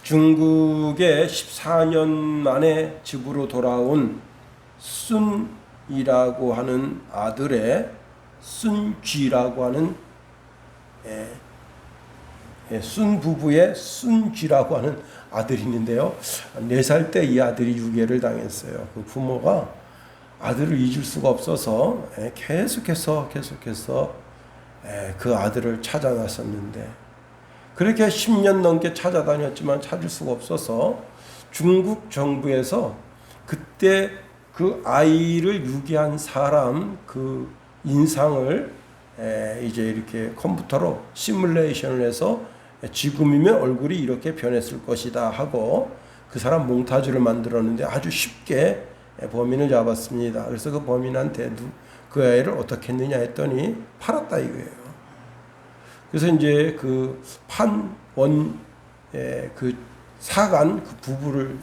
중국에 14년 만에 집으로 돌아온 순이라고 하는 아들의 순쥐라고 하는 순 부부의 순쥐라고 하는 아들이 있는데요. 4살 때 이 아들이 유괴를 당했어요. 그 부모가 아들을 잊을 수가 없어서 계속해서 그 아들을 찾아 나섰는데, 그렇게 10년 넘게 찾아다녔지만 찾을 수가 없어서 중국 정부에서 그때 그 아이를 유기한 사람 그 인상을 이제 이렇게 컴퓨터로 시뮬레이션을 해서 지금이면 얼굴이 이렇게 변했을 것이다 하고 그 사람 몽타주를 만들었는데 아주 쉽게 범인을 잡았습니다. 그래서 그 범인한테 그 아이를 어떻게 했느냐 했더니 팔았다 이거예요. 그래서 이제 그 판원 그 사간 그 부부를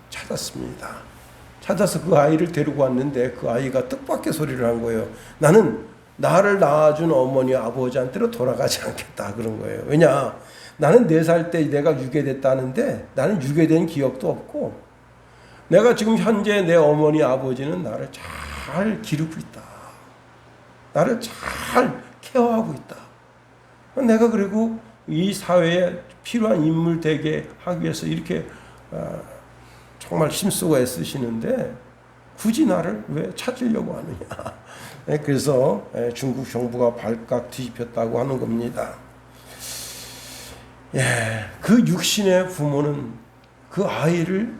찾았습니다. 찾아서 그 아이를 데리고 왔는데 그 아이가 뜻밖의 소리를 한 거예요. 나는 나를 낳아준 어머니 아버지한테로 돌아가지 않겠다 그런 거예요. 왜냐? 나는 4살 때 내가 유괴됐다는데 나는 유괴된 기억도 없고, 내가 지금 현재 내 어머니 아버지는 나를 잘 기르고 있다. 나를 잘 케어하고 있다. 내가 그리고 이 사회에 필요한 인물 되게 하기 위해서 이렇게 정말 힘쓰고 애쓰시는데 굳이 나를 왜 찾으려고 하느냐. 그래서 중국 정부가 발칵 뒤집혔다고 하는 겁니다. 그 육신의 부모는 그 아이를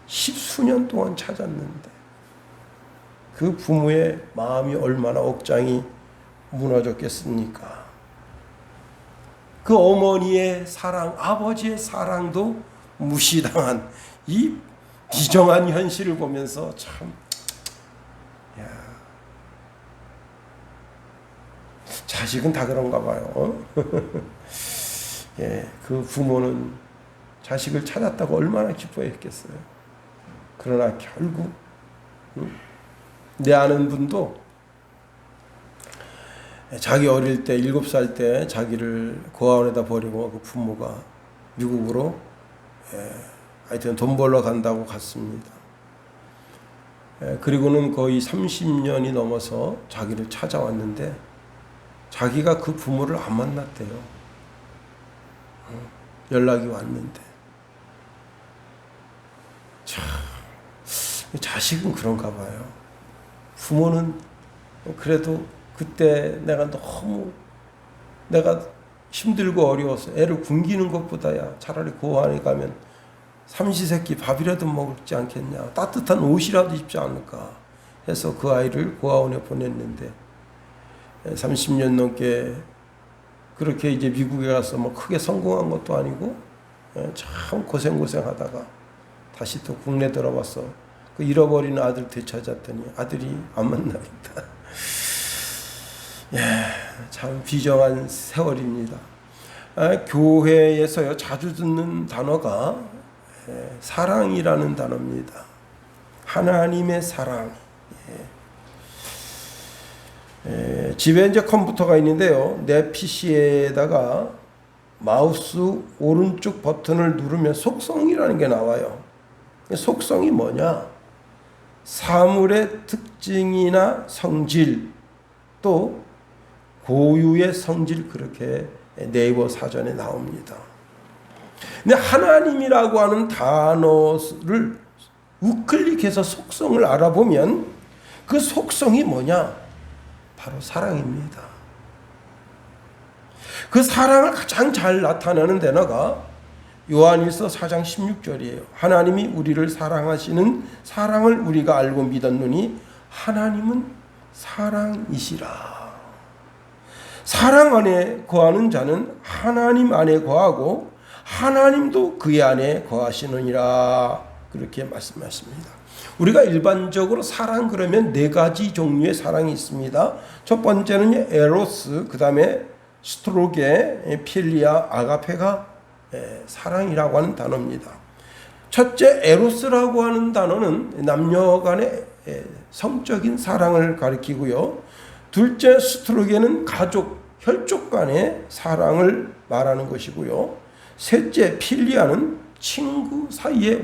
10수년 동안 찾았는데 그 부모의 마음이 얼마나 억장이 무너졌겠습니까? 그 어머니의 사랑, 아버지의 사랑도 무시당한 이 비정한 현실을 보면서 참, 자식은 다 그런가 봐요. 그 부모는 자식을 찾았다고 얼마나 기뻐했겠어요. 그러나 결국 내 아는 분도 자기 어릴 때 7살 때 자기를 고아원에다 버리고 그 부모가 미국으로 하여튼 돈 벌러 간다고 갔습니다. 그리고는 거의 30년이 넘어서 자기를 찾아왔는데 자기가 그 부모를 안 만났대요. 연락이 왔는데. 참, 자식은 그런가 봐요. 부모는 그래도 그때 내가 힘들고 어려워서 애를 굶기는 것보다야 차라리 고아원에 가면 삼시세끼 밥이라도 먹지 않겠냐, 따뜻한 옷이라도 입지 않을까 해서 그 아이를 고아원에 보냈는데 30년 넘게 그렇게 이제 미국에 가서 뭐 크게 성공한 것도 아니고 참 고생하다가 다시 또 국내 들어와서 그 잃어버린 아들 되찾았더니 아들이 안 만나 있다. 참 비정한 세월입니다. 교회에서요 자주 듣는 단어가 사랑이라는 단어입니다. 하나님의 사랑. 집에 이제 컴퓨터가 있는데요. 내 PC에다가 마우스 오른쪽 버튼을 누르면 속성이라는 게 나와요. 속성이 뭐냐? 사물의 특징이나 성질, 또 고유의 성질, 그렇게 네이버 사전에 나옵니다. 근데 하나님이라고 하는 단어를 우클릭해서 속성을 알아보면 그 속성이 뭐냐? 바로 사랑입니다. 그 사랑을 가장 잘 나타내는 단어가 요한일서 4장 16절이에요. 하나님이 우리를 사랑하시는 사랑을 우리가 알고 믿었느니 하나님은 사랑이시라. 사랑 안에 거하는 자는 하나님 안에 거하고 하나님도 그의 안에 거하시느니라. 그렇게 말씀하십니다. 우리가 일반적으로 사랑 그러면 4가지 종류의 사랑이 있습니다. 첫 번째는 에로스, 그 다음에 스트로게, 필리아, 아가페가 사랑이라고 하는 단어입니다. 첫째 에로스라고 하는 단어는 남녀 간의 성적인 사랑을 가리키고요. 둘째 스트로게는 가족, 혈족 간의 사랑을 말하는 것이고요. 셋째, 필리아는 친구 사이의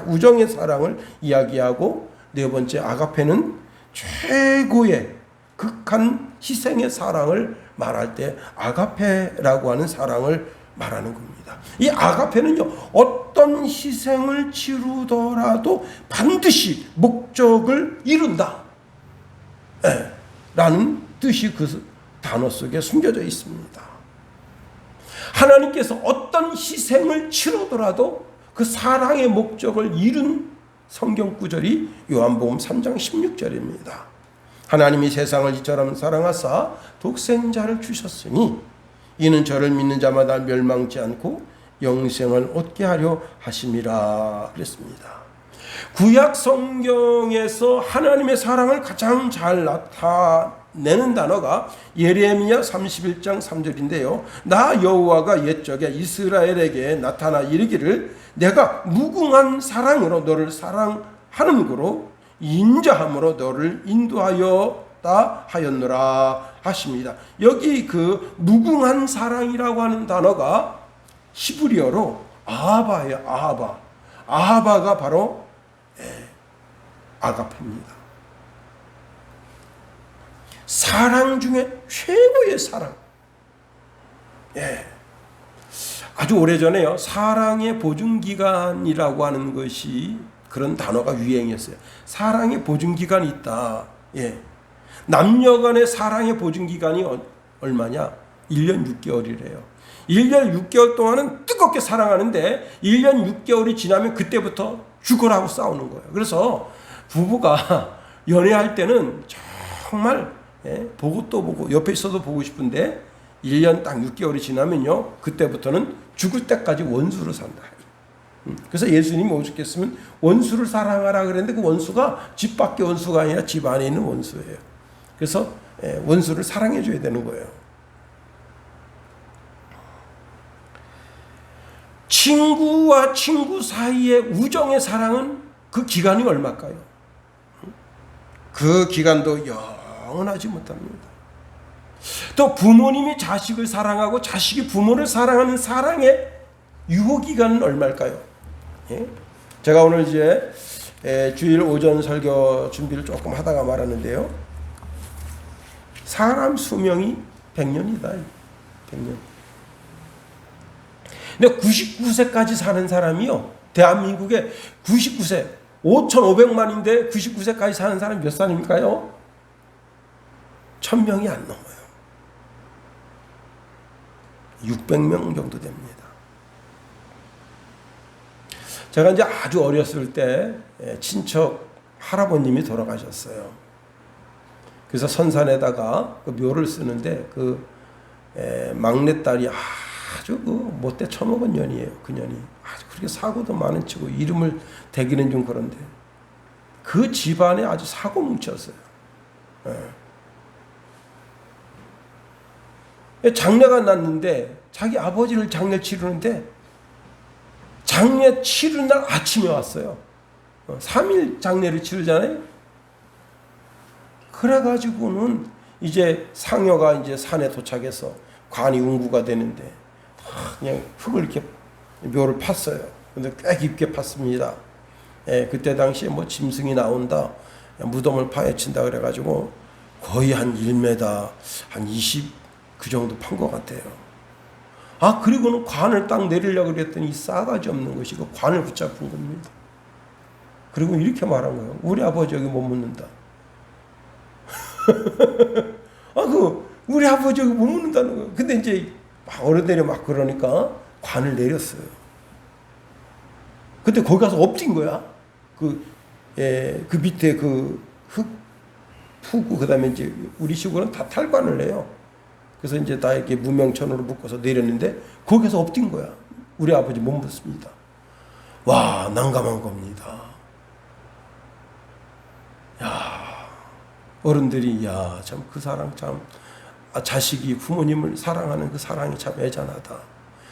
우정의 사랑을 이야기하고, 네 번째, 아가페는 최고의 극한 희생의 사랑을 말할 때 아가페라고 하는 사랑을 말하는 겁니다. 이 아가페는요, 어떤 희생을 치르더라도 반드시 목적을 이룬다 라는 뜻이 그 단어 속에 숨겨져 있습니다. 하나님께서 어떤 희생을 치르더라도 그 사랑의 목적을 이룬 성경 구절이 요한복음 3장 16절입니다. 하나님이 세상을 이처럼 사랑하사 독생자를 주셨으니 이는 저를 믿는 자마다 멸망치 않고 영생을 얻게 하려 하심이라 그랬습니다. 구약 성경에서 하나님의 사랑을 가장 잘 나타내는 단어가 예레미야 31장 3절인데요. 나 여호와가 옛적에 이스라엘에게 나타나 이르기를 내가 무궁한 사랑으로 너를 사랑하는 거로 인자함으로 너를 인도하였다 하였노라 하십니다. 여기 그 무궁한 사랑이라고 하는 단어가 히브리어로 아하바예요. 아하바가 바로 아가페입니다. 사랑 중에 최고의 사랑. 아주 오래전에요, 사랑의 보증기간이라고 하는 것이, 그런 단어가 유행했어요. 사랑의 보증기간이 있다. 남녀 간의 사랑의 보증기간이 얼마냐? 1년 6개월이래요. 1년 6개월 동안은 뜨겁게 사랑하는데 1년 6개월이 지나면 그때부터 죽으라고 싸우는 거예요. 그래서 부부가 연애할 때는 정말 보고 또 보고 옆에 있어도 보고 싶은데 1년 딱 6개월이 지나면요, 그때부터는 죽을 때까지 원수로 산다. 그래서 예수님이 오셨겠으면 원수를 사랑하라 그랬는데 그 원수가 집 밖의 원수가 아니라 집 안에 있는 원수예요. 그래서 원수를 사랑해 줘야 되는 거예요. 친구와 친구 사이의 우정의 사랑은 그 기간이 얼마일까요? 그 기간도 영원하지 못합니다. 또 부모님이 자식을 사랑하고 자식이 부모를 사랑하는 사랑의 유효기간은 얼마일까요? 제가 오늘 이제 주일 오전 설교 준비를 조금 하다가 말았는데요. 사람 수명이 100년이다. 100년. 근데 99세까지 사는 사람이요, 대한민국에 99세, 5,500만인데 99세까지 사는 사람이 몇 살입니까요? 1,000명이 안 넘어요. 600명 정도 됩니다. 제가 이제 아주 어렸을 때 친척 할아버님이 돌아가셨어요. 그래서 선산에다가 그 묘를 쓰는데 그 막내딸이 아주 그 못돼 처먹은 년이에요. 그 년이 아주 그렇게 사고도 많은 치고 이름을 대기는 좀 그런데 그 집안에 아주 사고 뭉쳤어요. 장례가 났는데 자기 아버지를 장례 치르는데 장례 치르는 날 아침에 왔어요. 3일 장례를 치르잖아요. 그래가지고는 이제 상여가 이제 산에 도착해서 관이 운구가 되는데 그냥 흙을 이렇게 묘를 팠어요. 근데 꽤 깊게 팠습니다. 그때 당시에 뭐 짐승이 나온다, 무덤을 파헤친다 그래가지고 거의 한 1m, 한 20 그 정도 판 것 같아요. 그리고는 관을 딱 내리려고 그랬더니 싸가지 없는 것이 그 관을 붙잡은 겁니다. 그리고 이렇게 말한 거예요. 우리 아버지 여기 못 묻는다. 우리 아버지 여기 못 묻는다는 거예요. 근데 이제 어른들이 막 그러니까 관을 내렸어요. 근데 거기 가서 엎진 거야. 그 밑에 그 흙 푸고, 그 다음에 이제 우리 식으로는 다 탈관을 해요. 그래서 이제 다 이렇게 무명천으로 묶어서 내렸는데 거기서 엎진 거야. 우리 아버지 못 묻습니다. 와, 난감한 겁니다. 야, 어른들이 참 그 사랑 참, 자식이 부모님을 사랑하는 그 사랑이 참 애잔하다.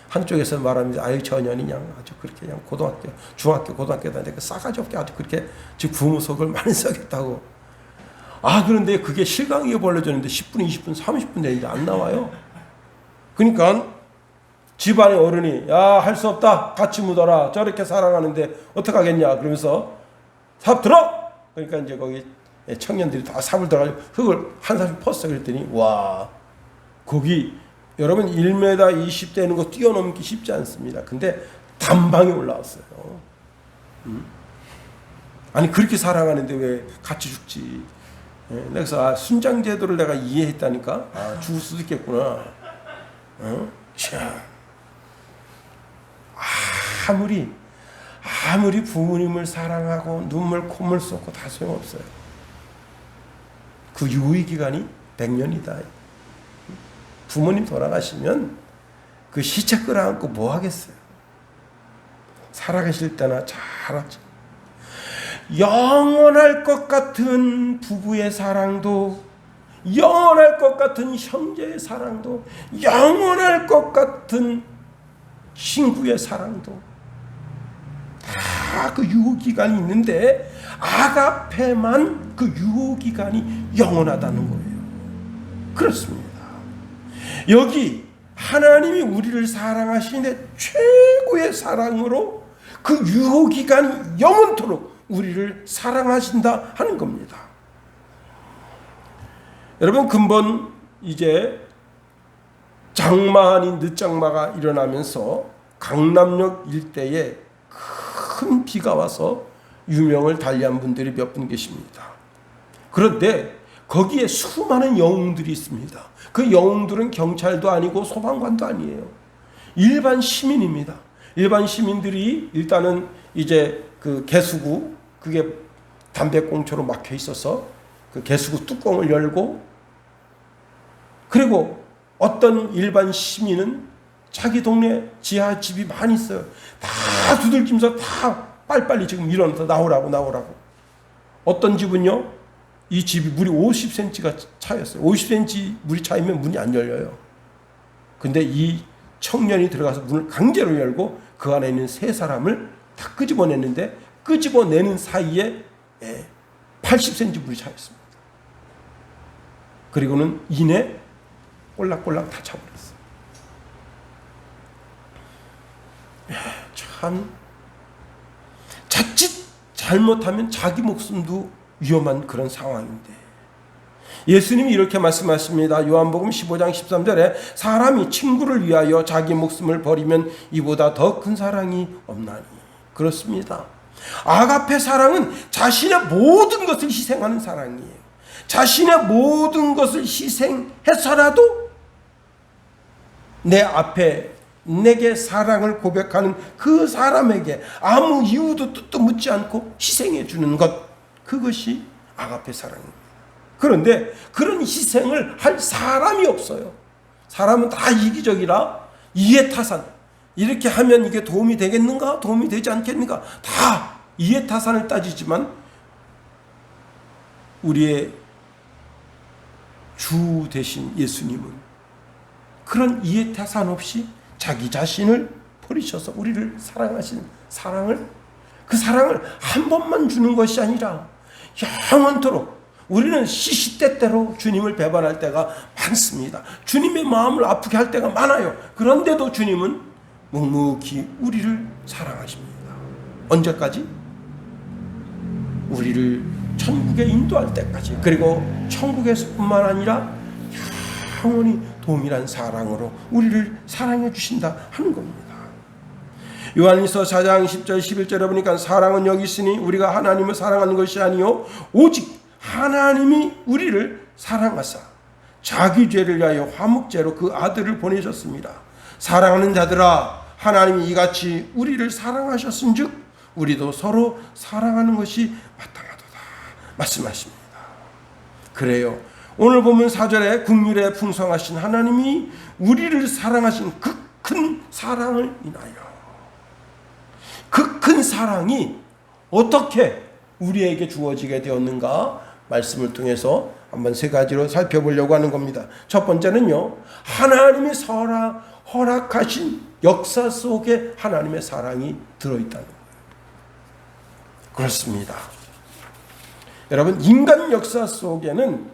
한쪽에서 말하면서 저 년이 그냥 아주 그렇게 그냥 고등학교, 중학교, 고등학교 다니는데 그 싸가지 없게 아주 그렇게 즉 부모 속을 많이 썩였다고. 그런데 그게 실강이 벌어졌는데 10분, 20분, 30분 되는데 안 나와요. 그러니까 집안의 어른이 야, 할 수 없다, 같이 묻어라, 저렇게 사랑하는데 어떡하겠냐 그러면서 삽 들어. 그러니까 이제 거기 청년들이 다 삽을 들어가지고 흙을 한 삽씩 퍼서 그랬더니 와, 거기 여러분 1m 20 되는 거 뛰어넘기 쉽지 않습니다. 근데 단방에 올라왔어요. 아니 그렇게 사랑하는데 왜 같이 죽지? 그래서 순장제도를 내가 이해했다니까. 죽을 수도 있겠구나. 자, 아무리 부모님을 사랑하고 눈물 콧물 쏟고 다 소용없어요. 그 유의 기간이 100년이다. 부모님 돌아가시면 그 시체 끌어안고 뭐 하겠어요? 살아계실 때나 잘하죠. 영원할 것 같은 부부의 사랑도, 영원할 것 같은 형제의 사랑도, 영원할 것 같은 친구의 사랑도 다 그 유효기간이 있는데 아가페만 그 유효기간이 영원하다는 거예요. 그렇습니다. 여기 하나님이 우리를 사랑하시는데 최고의 사랑으로 그 유효기간이 영원토록 우리를 사랑하신다 하는 겁니다. 여러분, 근본 이제 장마 아닌 늦장마가 일어나면서 강남역 일대에 큰 비가 와서 유명을 달리한 분들이 몇 분 계십니다. 그런데 거기에 수많은 영웅들이 있습니다. 그 영웅들은 경찰도 아니고 소방관도 아니에요. 일반 시민입니다. 일반 시민들이 일단은 이제 그 개수구, 그게 담배꽁초로 막혀 있어서 그 개수구 뚜껑을 열고, 그리고 어떤 일반 시민은 자기 동네 지하 집이 많이 있어요. 다 두들기면서 다 빨리빨리 지금 일어나서 나오라고. 어떤 집은요, 이 집이 물이 50cm가 차였어요. 50cm 물이 차이면 문이 안 열려요. 근데 이 청년이 들어가서 문을 강제로 열고 그 안에 있는 세 사람을 다 끄집어냈는데, 끄집어내는 사이에 80cm 물이 차였습니다. 그리고는 이내 꼴락꼴락 다 차버렸어요. 참, 자칫 잘못하면 자기 목숨도 위험한 그런 상황인데, 예수님이 이렇게 말씀하십니다. 요한복음 15장 13절에 사람이 친구를 위하여 자기 목숨을 버리면 이보다 더 큰 사랑이 없나니. 그렇습니다. 아가페 사랑은 자신의 모든 것을 희생하는 사랑이에요. 자신의 모든 것을 희생해서라도 내 앞에 내게 사랑을 고백하는 그 사람에게 아무 이유도 뜻도 묻지 않고 희생해 주는 것, 그것이 아가페 사랑입니다. 그런데 그런 희생을 할 사람이 없어요. 사람은 다 이기적이라 이해타산, 이렇게 하면 이게 도움이 되겠는가, 도움이 되지 않겠는가, 다 이해타산을 따지지만 우리의 주 대신 예수님은 그런 이해타산 없이 자기 자신을 버리셔서 우리를 사랑하신 그 사랑을 한 번만 주는 것이 아니라 영원토록, 우리는 시시때때로 주님을 배반할 때가 많습니다. 주님의 마음을 아프게 할 때가 많아요. 그런데도 주님은 묵묵히 우리를 사랑하십니다. 언제까지? 우리를 천국에 인도할 때까지. 그리고 천국에서뿐만 아니라 영원히 동일한 사랑으로 우리를 사랑해 주신다 하는 겁니다. 요한일서 4장 10절 11절에 보니까 사랑은 여기 있으니 우리가 하나님을 사랑하는 것이 아니요 오직 하나님이 우리를 사랑하사 자기 죄를 위하여 화목제로 그 아들을 보내셨습니다. 사랑하는 자들아, 하나님이 이같이 우리를 사랑하셨은즉 우리도 서로 사랑하는 것이 마땅하도다 말씀하십니다. 그래요, 오늘 보면 4절에 긍휼에 풍성하신 하나님이 우리를 사랑하신 그 큰 사랑을 인하여, 그 큰 사랑이 어떻게 우리에게 주어지게 되었는가 말씀을 통해서 한번 세 가지로 살펴보려고 하는 겁니다. 첫 번째는요, 하나님이 허락하신 역사 속에 하나님의 사랑이 들어있다는 거예요. 그렇습니다. 여러분, 인간 역사 속에는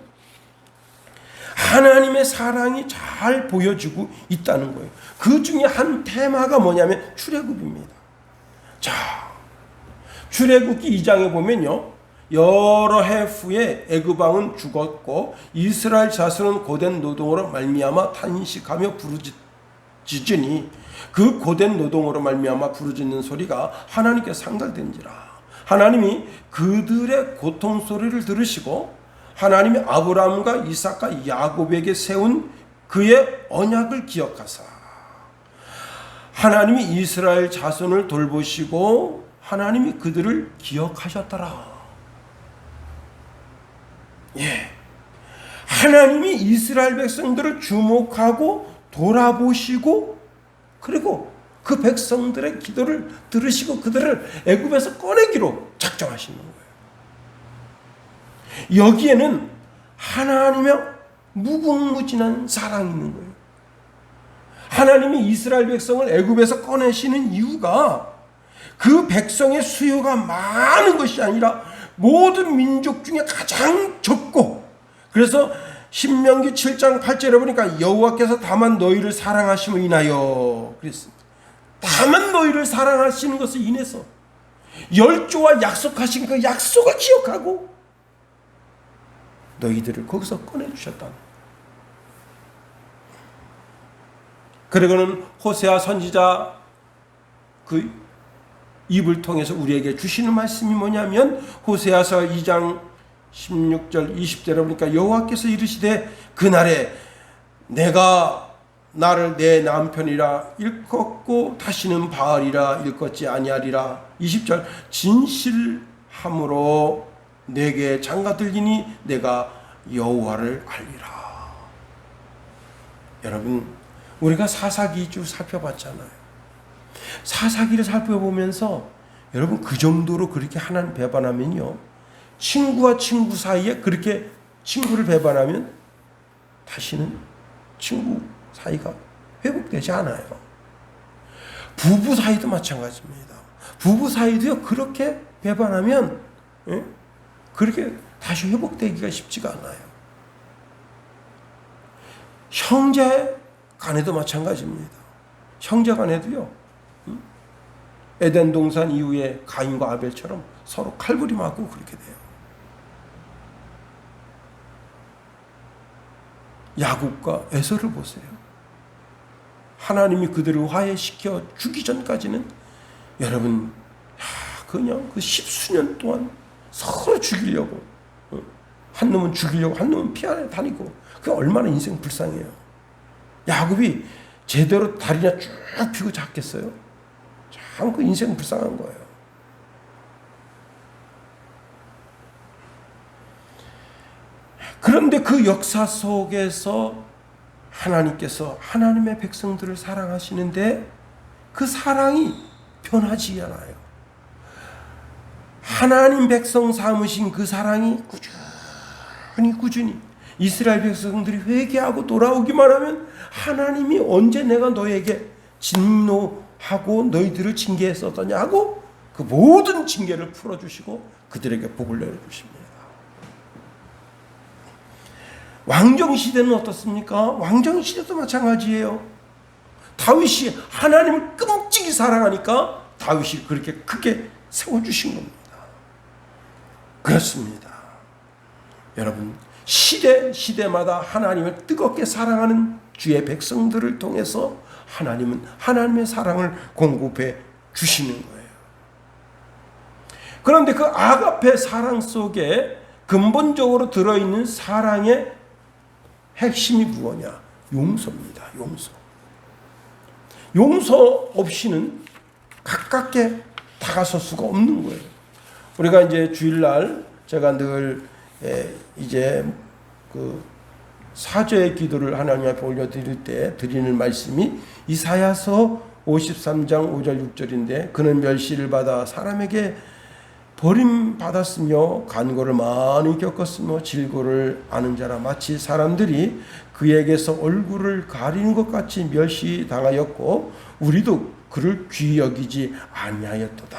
하나님의 사랑이 잘 보여지고 있다는 거예요. 그 중에 한 테마가 뭐냐면 출애굽입니다. 자, 출애굽기 2장에 보면요, 여러 해 후에 애굽 왕은 죽었고 이스라엘 자손은 고된 노동으로 말미암아 탄식하며 부르짖으니 그 고된 노동으로 말미암아 부르짖는 소리가 하나님께 상달된지라. 하나님이 그들의 고통 소리를 들으시고 하나님이 아브라함과 이삭과 야곱에게 세운 그의 언약을 기억하사 하나님이 이스라엘 자손을 돌보시고 하나님이 그들을 기억하셨더라. 예, 하나님이 이스라엘 백성들을 주목하고 돌아보시고 그리고 그 백성들의 기도를 들으시고 그들을 애굽에서 꺼내기로 작정하시는 거예요. 여기에는 하나님의 무궁무진한 사랑이 있는 거예요. 하나님이 이스라엘 백성을 애굽에서 꺼내시는 이유가 그 백성의 수요가 많은 것이 아니라 모든 민족 중에 가장 적고, 그래서 신명기 7장 8절에 보니까 여호와께서 다만 너희를 사랑하심을 인하여 그랬습니다. 다만 너희를 사랑하시는 것을 인해서 열조와 약속하신 그 약속을 기억하고 너희들을 거기서 꺼내주셨다. 그리고는 호세아 선지자 그 입을 통해서 우리에게 주시는 말씀이 뭐냐면 호세아서 2장 16절 20절에 보니까 여호와께서 이르시되 그날에 내가 나를 내 남편이라 일컫고 다시는 바알이라 일컫지 아니하리라. 20절 진실함으로 내게 장가 들리니 내가 여호와를 알리라. 여러분, 우리가 사사기주 살펴봤잖아요. 사사기를 살펴보면서 여러분 그 정도로 그렇게 하나님 배반하면요, 친구와 친구 사이에 그렇게 친구를 배반하면 다시는 친구 사이가 회복되지 않아요. 부부 사이도 마찬가지입니다. 부부 사이도요, 그렇게 배반하면 그렇게 다시 회복되기가 쉽지가 않아요. 형제 간에도 마찬가지입니다. 형제 간에도요, 에덴 동산 이후에 가인과 아벨처럼 서로 칼부리 맞고 그렇게 돼요. 야곱과 에서를 보세요. 하나님이 그들을 화해시켜 주기 전까지는 여러분 그냥 그 십수년 동안 서로 죽이려고, 한 놈은 죽이려고 한 놈은 피하려 다니고, 그게 얼마나 인생 불쌍해요. 야곱이 제대로 다리나 쭉 펴고 잡겠어요? 참 그 인생 불쌍한 거예요. 그런데 그 역사 속에서 하나님께서 하나님의 백성들을 사랑하시는데 그 사랑이 변하지 않아요. 하나님 백성 삼으신 그 사랑이 꾸준히 이스라엘 백성들이 회개하고 돌아오기만 하면 하나님이 언제 내가 너에게 진노하고 너희들을 징계했었더냐 하고 그 모든 징계를 풀어주시고 그들에게 복을 내려주십니다. 왕정시대는 어떻습니까? 왕정시대도 마찬가지예요. 다윗이 하나님을 끔찍이 사랑하니까 다윗이 그렇게 크게 세워주신 겁니다. 그렇습니다. 여러분, 시대마다 하나님을 뜨겁게 사랑하는 주의 백성들을 통해서 하나님은 하나님의 사랑을 공급해 주시는 거예요. 그런데 그 아가페 사랑 속에 근본적으로 들어있는 사랑의 핵심이 무엇이냐? 용서입니다. 용서 없이는 가깝게 다가설 수가 없는 거예요. 우리가 이제 주일날 제가 늘 이제 그 사죄의 기도를 하나님 앞에 올려드릴 때 드리는 말씀이 이사야서 53장 5절 6절인데 그는 멸시를 받아 사람에게 버림받았으며 간고를 많이 겪었으며 질고를 아는 자라 마치 사람들이 그에게서 얼굴을 가리는 것 같이 멸시당하였고 우리도 그를 귀히 여기지 아니하였도다.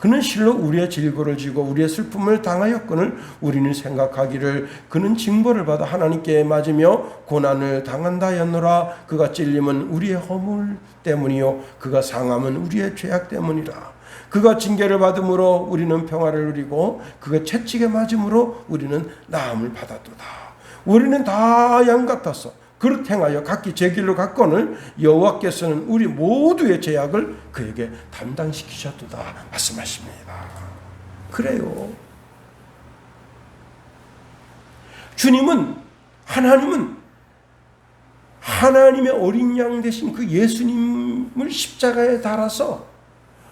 그는 실로 우리의 질고를 지고 우리의 슬픔을 당하였거늘 우리는 생각하기를 그는 징벌을 받아 하나님께 맞으며 고난을 당한다였노라. 그가 찔림은 우리의 허물 때문이요 그가 상함은 우리의 죄악 때문이라. 그가 징계를 받음으로 우리는 평화를 누리고 그가 채찍에 맞음으로 우리는 나음을 받았도다. 우리는 다 양 같았어. 그릇 행하여 각기 제 길로 갔거늘 여호와께서는 우리 모두의 죄악을 그에게 담당시키셨도다 말씀하십니다. 그래요. 하나님은 하나님의 어린 양 되신 그 예수님을 십자가에 달아서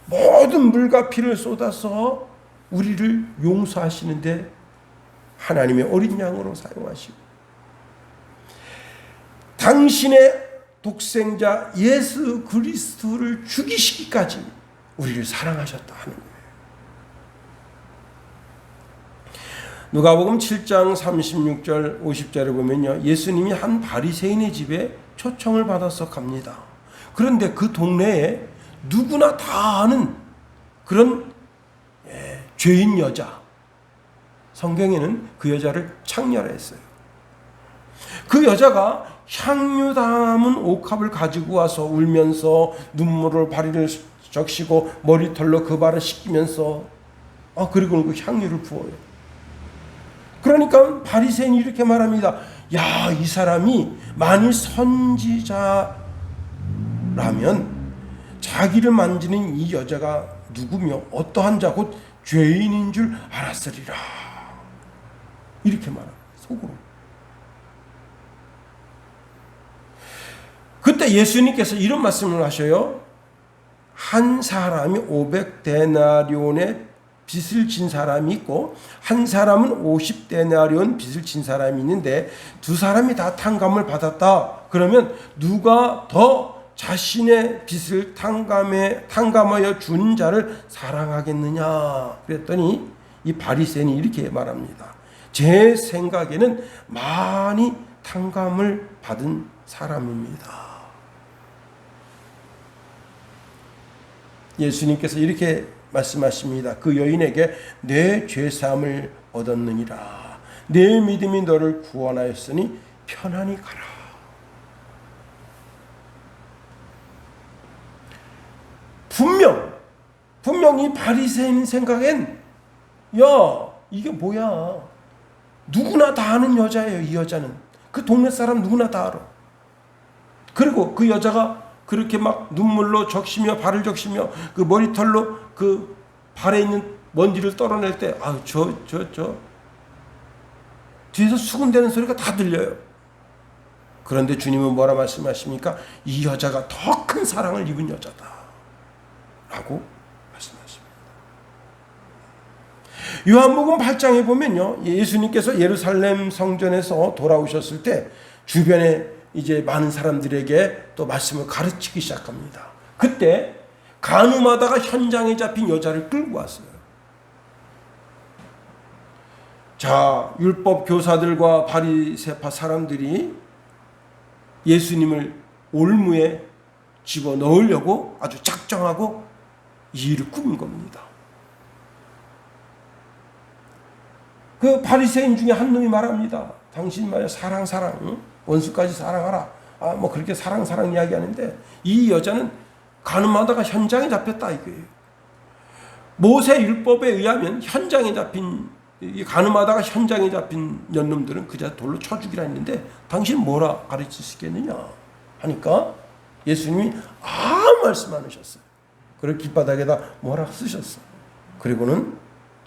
모든 물과 피를 쏟아서 우리를 용서하시는데 하나님의 어린 양으로 사용하시고 당신의 독생자 예수 그리스도를 죽이시기까지 우리를 사랑하셨다 하는 거예요. 누가복음 7장 36절 50절에 보면요, 예수님이 한 바리새인의 집에 초청을 받아서 갑니다. 그런데 그 동네에 누구나 다 아는 그런 죄인 여자, 성경에는 그 여자를 창렬했어요. 그 여자가 향유 담은 옥합을 가지고 와서 울면서 눈물을 발이를 적시고 머리털로 그 발을 씻기면서 그리고 그 향유를 부어요. 그러니까 바리새인이 이렇게 말합니다. 야, 이 사람이 만일 선지자라면 자기를 만지는 이 여자가 누구며 어떠한 자 곧 죄인인 줄 알았으리라. 이렇게 말합니다. 속으로. 그때 예수님께서 이런 말씀을 하셔요. 한 사람이 500데나리온의 빚을 진 사람이 있고 한 사람은 50데나리온 빚을 진 사람이 있는데 두 사람이 다 탕감을 받았다. 그러면 누가 더 자신의 빚을 탕감하여 준 자를 사랑하겠느냐. 그랬더니 이 바리새인이 이렇게 말합니다. 제 생각에는 많이 탕감을 받은 사람입니다. 예수님께서 이렇게 말씀하십니다. 그 여인에게 내 죄사함을 얻었느니라. 내 믿음이 너를 구원하였으니 편안히 가라. 분명 이 바리새인 생각엔 이게 뭐야. 누구나 다 아는 여자예요. 이 여자는. 그 동네 사람 누구나 다 알아. 그리고 그 여자가 그렇게 막 눈물로 적시며 발을 적시며 그 머리털로 그 발에 있는 먼지를 떨어낼 때 뒤에서 수군대는 소리가 다 들려요. 그런데 주님은 뭐라 말씀하십니까? 이 여자가 더 큰 사랑을 입은 여자다 라고 말씀하십니다. 요한복음 8장에 보면요, 예수님께서 예루살렘 성전에서 돌아오셨을 때 주변에 이제 많은 사람들에게 또 말씀을 가르치기 시작합니다. 그때 간음하다가 현장에 잡힌 여자를 끌고 왔어요. 자, 율법 교사들과 바리새파 사람들이 예수님을 올무에 집어넣으려고 아주 작정하고 이 일을 꾸민 겁니다. 그 바리새인 중에 한 놈이 말합니다. 당신 말이야 사랑 응? 원수까지 사랑하라. 뭐 그렇게 사랑 이야기하는데 이 여자는 간음하다가 현장에 잡혔다 이거예요. 모세 율법에 의하면 현장에 잡힌 간음하다가 현장에 잡힌 년놈들은 그저 돌로 쳐 죽이라 했는데 당신 뭐라 가르치시겠느냐 하니까 예수님이 아무 말씀 안 하셨어요. 그리고 길바닥에다 뭐라 쓰셨어요. 그리고는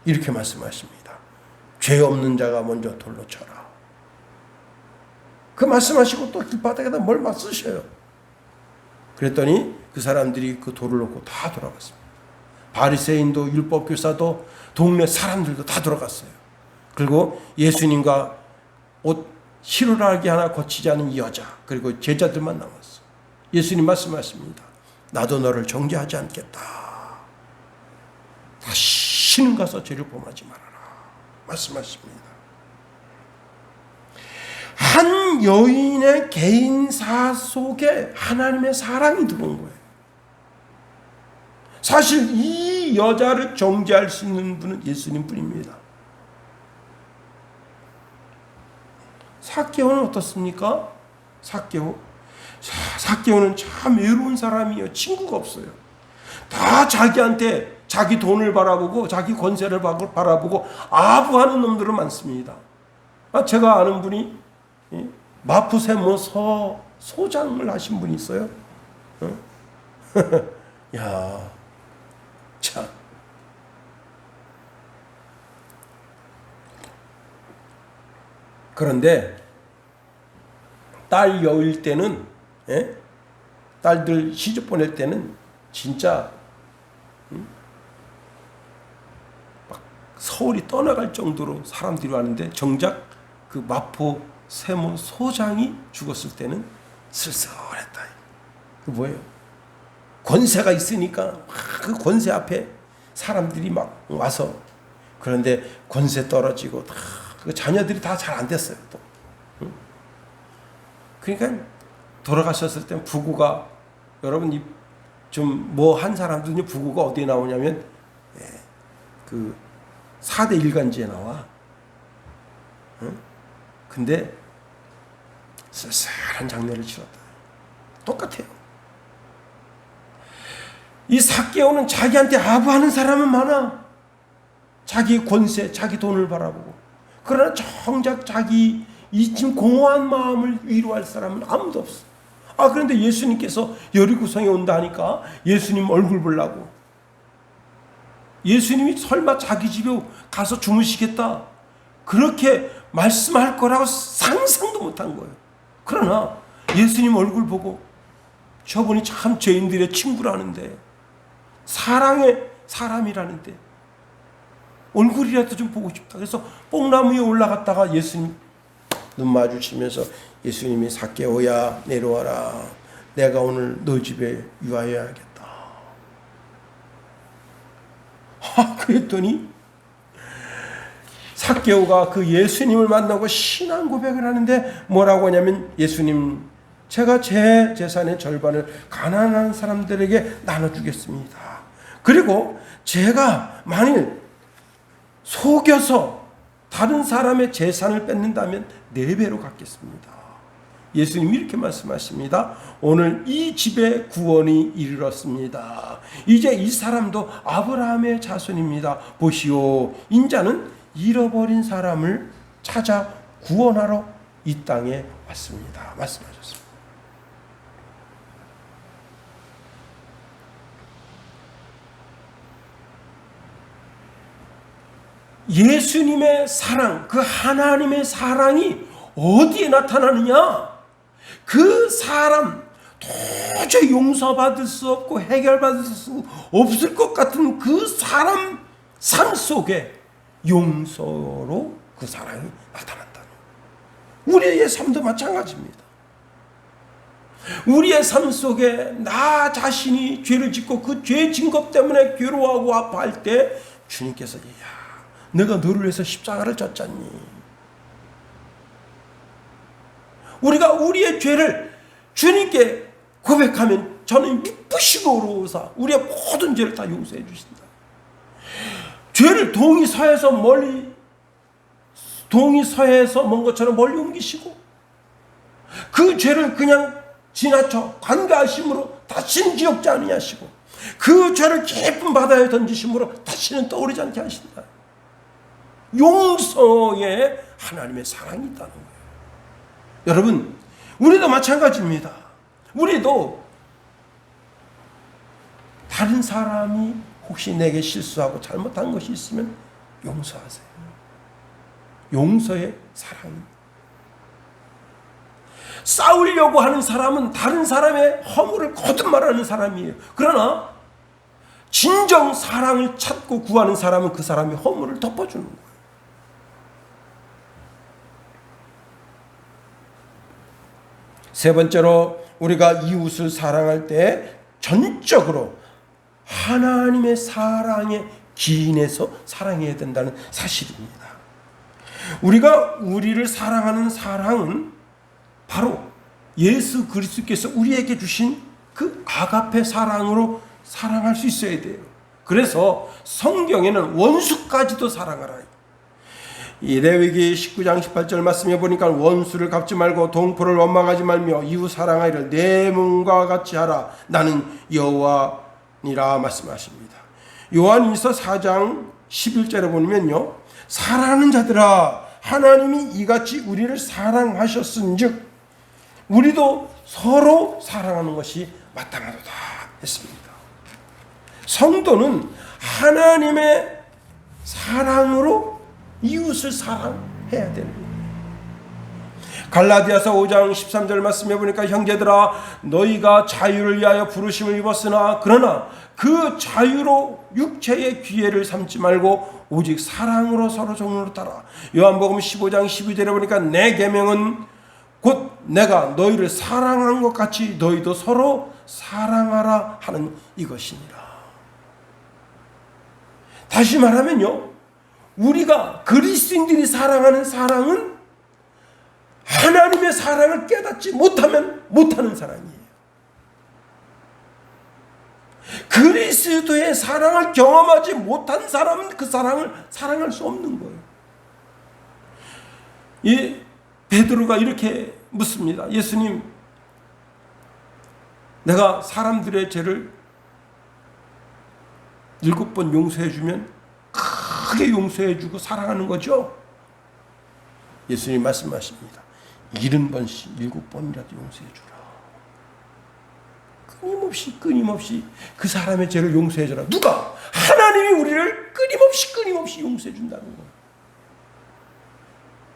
이렇게 말씀하십니다. 죄 없는 자가 먼저 돌로 쳐라. 그 말씀하시고 또 길바닥에다 뭘 막 쓰셔요. 그랬더니 그 사람들이 그 돌을 놓고 다 돌아갔습니다. 바리새인도 율법교사도 동네 사람들도 다 돌아갔어요. 그리고 예수님과 옷 시루라기 하나 거치지 않은 이 여자 그리고 제자들만 남았어요. 예수님 말씀하십니다. 나도 너를 정죄하지 않겠다. 다시는 가서 죄를 범하지 말아라. 말씀하십니다. 한 여인의 개인사 속에 하나님의 사랑이 들어온 거예요. 사실 이 여자를 정죄할 수 있는 분은 예수님 뿐입니다. 삭개오는 어떻습니까? 삭개오는 참 외로운 사람이에요. 친구가 없어요. 다 자기한테 자기 돈을 바라보고 자기 권세를 바라보고 아부하는 놈들은 많습니다. 제가 아는 분이 마푸세모 소장을 하신 분이 있어요. 야, 참. 그런데 딸 여일 때는, 딸들 시집 보낼 때는 진짜 막 서울이 떠나갈 정도로 사람들이 왔는데, 정작 그 마포 세모 소장이 죽었을 때는 쓸쓸했다. 그 뭐예요? 권세가 있으니까 그 권세 앞에 사람들이 막 와서, 그런데 권세 떨어지고 다 그 자녀들이 다 잘 안 됐어요. 또. 그러니까 돌아가셨을 때 부고가, 여러분 좀 뭐 한 사람들은 부고가 어디에 나오냐면 그 4대 일간지에 나와. 근데 쓸쓸한 장면을 치렀다. 똑같아요. 이 삭개오는 자기한테 아부하는 사람은 많아. 자기 권세, 자기 돈을 바라보고. 그러나 정작 자기 이 지금 공허한 마음을 위로할 사람은 아무도 없어. 그런데 예수님께서 여리고성에 온다 하니까 예수님 얼굴 보려고. 예수님이 설마 자기 집에 가서 주무시겠다, 그렇게 말씀할 거라고 상상도 못한 거예요. 그러나 예수님 얼굴 보고, 저분이 참 죄인들의 친구라는데, 사랑의 사람이라는데 얼굴이라도 좀 보고 싶다. 그래서 뽕나무 위에 올라갔다가 예수님 눈 마주치면서, 예수님이 삭개오야 내려와라, 내가 오늘 너 집에 유하여야겠다. 그랬더니 삭개오가 그 예수님을 만나고 신앙 고백을 하는데 뭐라고 하냐면, 예수님, 제가 제 재산의 절반을 가난한 사람들에게 나눠주겠습니다. 그리고 제가 만일 속여서 다른 사람의 재산을 뺏는다면 4배로 갚겠습니다. 예수님이 이렇게 말씀하십니다. 오늘 이 집에 구원이 이르렀습니다. 이제 이 사람도 아브라함의 자손입니다. 보시오, 인자는 잃어버린 사람을 찾아 구원하러 이 땅에 왔습니다. 말씀하셨습니다. 예수님의 사랑, 그 하나님의 사랑이 어디에 나타나느냐? 그 사람, 도저히 용서받을 수 없고 해결받을 수 없을 것 같은 그 사람 삶 속에 용서로 그 사랑이 나타난다는, 우리의 삶도 마찬가지입니다. 우리의 삶 속에 나 자신이 죄를 짓고 그 죄 진 것 때문에 괴로워하고 아파할 때 주님께서, 내가 너를 위해서 십자가를 졌잖니. 우리가 우리의 죄를 주님께 고백하면 저는 미쁘시고로사 우리의 모든 죄를 다 용서해 주신다. 죄를 동이 서에서 먼 것처럼 멀리 옮기시고, 그 죄를 그냥 지나쳐 관가하심으로 다시는 기억지 아니하시고, 그 죄를 깊은 바다에 던지심으로 다시는 떠오르지 않게 하신다. 용서에 하나님의 사랑이 있다는 거예요. 여러분, 우리도 마찬가지입니다. 우리도 다른 사람이 혹시 내게 실수하고 잘못한 것이 있으면 용서하세요. 용서의 사랑입니다. 싸우려고 하는 사람은 다른 사람의 허물을 거듭말하는 사람이에요. 그러나 진정 사랑을 찾고 구하는 사람은 그 사람의 허물을 덮어주는 거예요. 세 번째로, 우리가 이웃을 사랑할 때 전적으로 하나님의 사랑에 기인해서 사랑해야 된다는 사실입니다. 우리가 우리를 사랑하는 사랑은 바로 예수 그리스도께서 우리에게 주신 그 아가페 사랑으로 사랑할 수 있어야 돼요. 그래서 성경에는 원수까지도 사랑하라. 이 레위기 19장 18절 말씀해 보니까 원수를 갚지 말고 동포를 원망하지 말며 이웃 사랑하기를 내 몸과 같이 하라. 나는 여호와니라 말씀하십니다. 요한일서 4장 11절에 보면요, 사랑하는 자들아 하나님이 이같이 우리를 사랑하셨은즉 우리도 서로 사랑하는 것이 마땅하도다 했습니다. 성도는 하나님의 사랑으로 이웃을 사랑해야 되는 거예요. 갈라디아서 5장 13절 말씀해 보니까 형제들아 너희가 자유를 위하여 부르심을 입었으나 그러나 그 자유로 육체의 기회를 삼지 말고 오직 사랑으로 서로 종로로 따라. 요한복음 15장 12절에 보니까 내 계명은 곧 내가 너희를 사랑한 것 같이 너희도 서로 사랑하라 하는 이것이니라. 다시 말하면요, 우리가 그리스도인들이 사랑하는 사랑은 하나님의 사랑을 깨닫지 못하면 못하는 사랑이에요. 그리스도의 사랑을 경험하지 못한 사람은 그 사랑을 사랑할 수 없는 거예요. 이 베드로가 이렇게 묻습니다. 예수님, 내가 사람들의 죄를 7번 용서해 주면 크게 용서해 주고 사랑하는 거죠? 예수님 말씀하십니다. 70번씩 7번이라도 용서해 주라. 끊임없이 그 사람의 죄를 용서해 주라. 누가? 하나님이 우리를 끊임없이 용서해 준다는 거예요.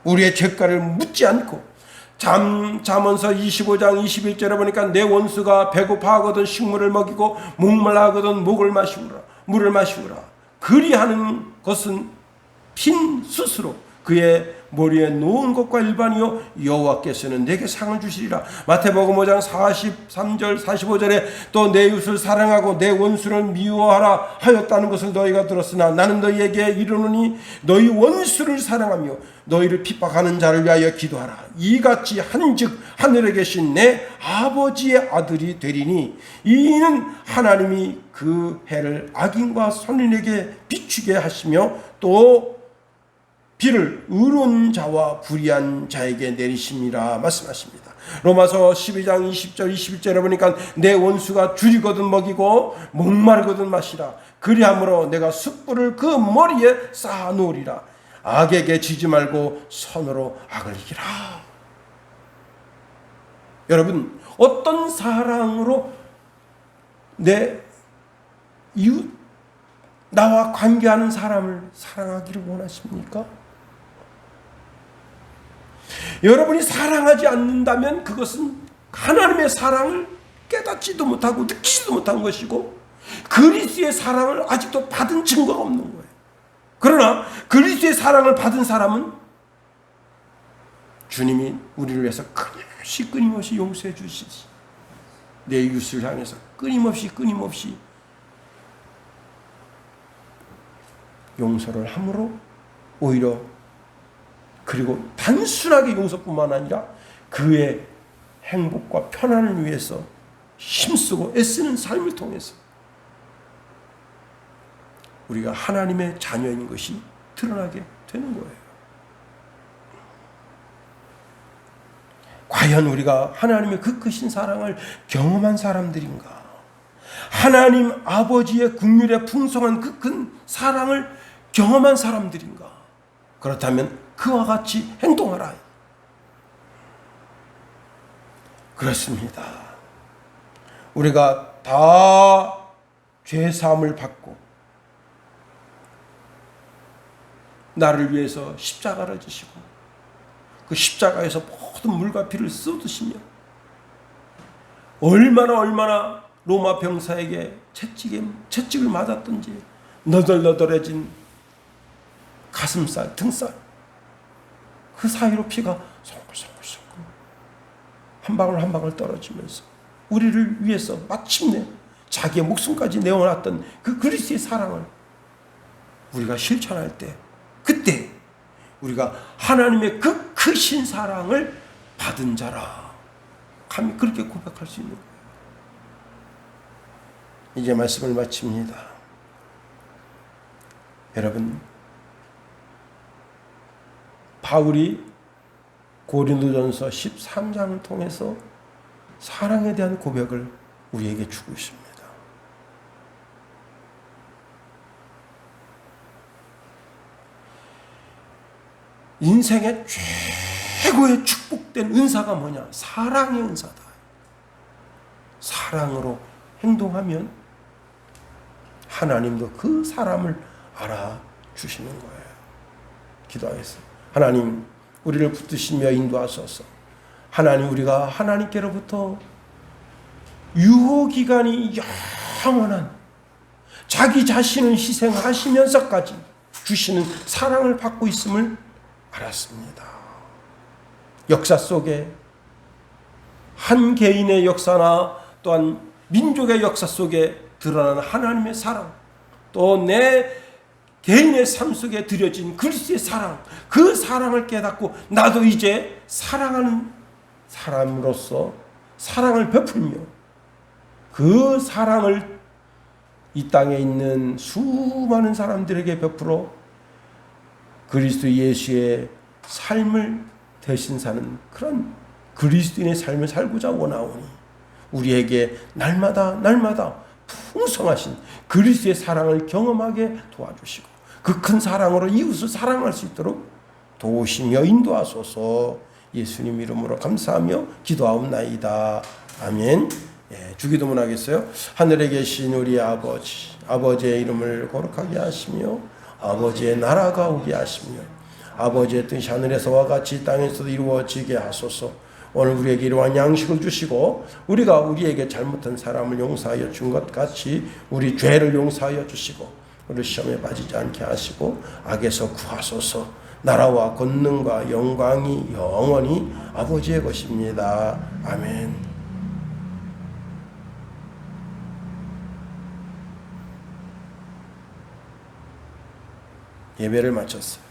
우리의 죄가를 묻지 않고. 잠언서 25장 21절에 보니까 내 원수가 배고파하거든 식물을 먹이고 목말라하거든 물을 마시우라. 그리하는 것은 핀 숯으로 그의 머리에 놓은 것과 일반이요 여호와께서는 내게 상을 주시리라. 마태복음 5장 43절 45절에 또 내 이웃을 사랑하고 내 원수를 미워하라 하였다는 것을 너희가 들었으나 나는 너희에게 이르노니 너희 원수를 사랑하며 너희를 핍박하는 자를 위하여 기도하라. 이같이 한즉 하늘에 계신 내 아버지의 아들이 되리니 이는 하나님이 그 해를 악인과 선인에게 비추게 하시며 또 비를 의로운 자와 불의한 자에게 내리심이라 말씀하십니다. 로마서 12장 20절 21절에 보니까 내 원수가 줄이거든 먹이고 목마르거든 마시라. 그리함으로 내가 숯불을 그 머리에 쌓아 놓으리라. 악에게 지지 말고 선으로 악을 이기라. 여러분, 어떤 사랑으로 내 이웃, 나와 관계하는 사람을 사랑하기를 원하십니까? 여러분이 사랑하지 않는다면 그것은 하나님의 사랑을 깨닫지도 못하고 느끼지도 못한 것이고 그리스도의 사랑을 아직도 받은 증거가 없는 거예요. 그러나 그리스도의 사랑을 받은 사람은 주님이 우리를 위해서 끊임없이 용서해 주시지, 내 이웃을 향해서 끊임없이 용서를 함으로 오히려 그리고 단순하게 용서뿐만 아니라 그의 행복과 편안을 위해서 힘쓰고 애쓰는 삶을 통해서 우리가 하나님의 자녀인 것이 드러나게 되는 거예요. 과연 우리가 하나님의 그 크신 사랑을 경험한 사람들인가? 하나님 아버지의 긍휼의 풍성한 그 큰 사랑을 경험한 사람들인가? 그렇다면 그와 같이 행동하라. 그렇습니다. 우리가 다 죄사함을 받고 나를 위해서 십자가를 지시고 그 십자가에서 모든 물과 피를 쏟으시며 얼마나 로마 병사에게 채찍을 맞았던지 너덜너덜해진 가슴살, 등살 그 사이로 피가 송글송글 한 방울 떨어지면서 우리를 위해서 마침내 자기의 목숨까지 내어놨던 그 그리스도의 사랑을 우리가 실천할 때, 그때 우리가 하나님의 그 크신 사랑을 받은 자라 감히 그렇게 고백할 수 있는 거예요. 이제 말씀을 마칩니다. 여러분, 바울이 고린도전서 13장을 통해서 사랑에 대한 고백을 우리에게 주고 있습니다. 인생의 최고의 축복된 은사가 뭐냐? 사랑의 은사다. 사랑으로 행동하면 하나님도 그 사람을 알아주시는 거예요. 기도하겠습니다. 하나님, 우리를 붙드시며 인도하소서. 하나님, 우리가 하나님께로부터 유효기간이 영원한 자기 자신을 희생하시면서까지 주시는 사랑을 받고 있음을 알았습니다. 역사 속에 한 개인의 역사나 또한 민족의 역사 속에 드러나는 하나님의 사랑, 또 내 개인의 삶 속에 드려진 그리스도의 사랑, 그 사랑을 깨닫고 나도 이제 사랑하는 사람으로서 사랑을 베풀며 그 사랑을 이 땅에 있는 수많은 사람들에게 베풀어 그리스도 예수의 삶을 대신 사는 그런 그리스도인의 삶을 살고자 원하오니 우리에게 날마다 풍성하신 그리스도의 사랑을 경험하게 도와주시고 그 큰 사랑으로 이웃을 사랑할 수 있도록 도우시며 인도하소서. 예수님 이름으로 감사하며 기도하옵나이다. 아멘. 주기도문 하겠어요. 하늘에 계신 우리 아버지의 이름을 거룩하게 하시며 아버지의 나라가 오게 하시며 아버지의 뜻이 하늘에서와 같이 땅에서도 이루어지게 하소서. 오늘 우리에게 이러한 양식을 주시고 우리가 우리에게 잘못한 사람을 용서하여 준 것 같이 우리 죄를 용서하여 주시고 우리 시험에 빠지지 않게 하시고 악에서 구하소서. 나라와 권능과 영광이 영원히 아버지의 것입니다. 아멘. 예배를 마쳤어요.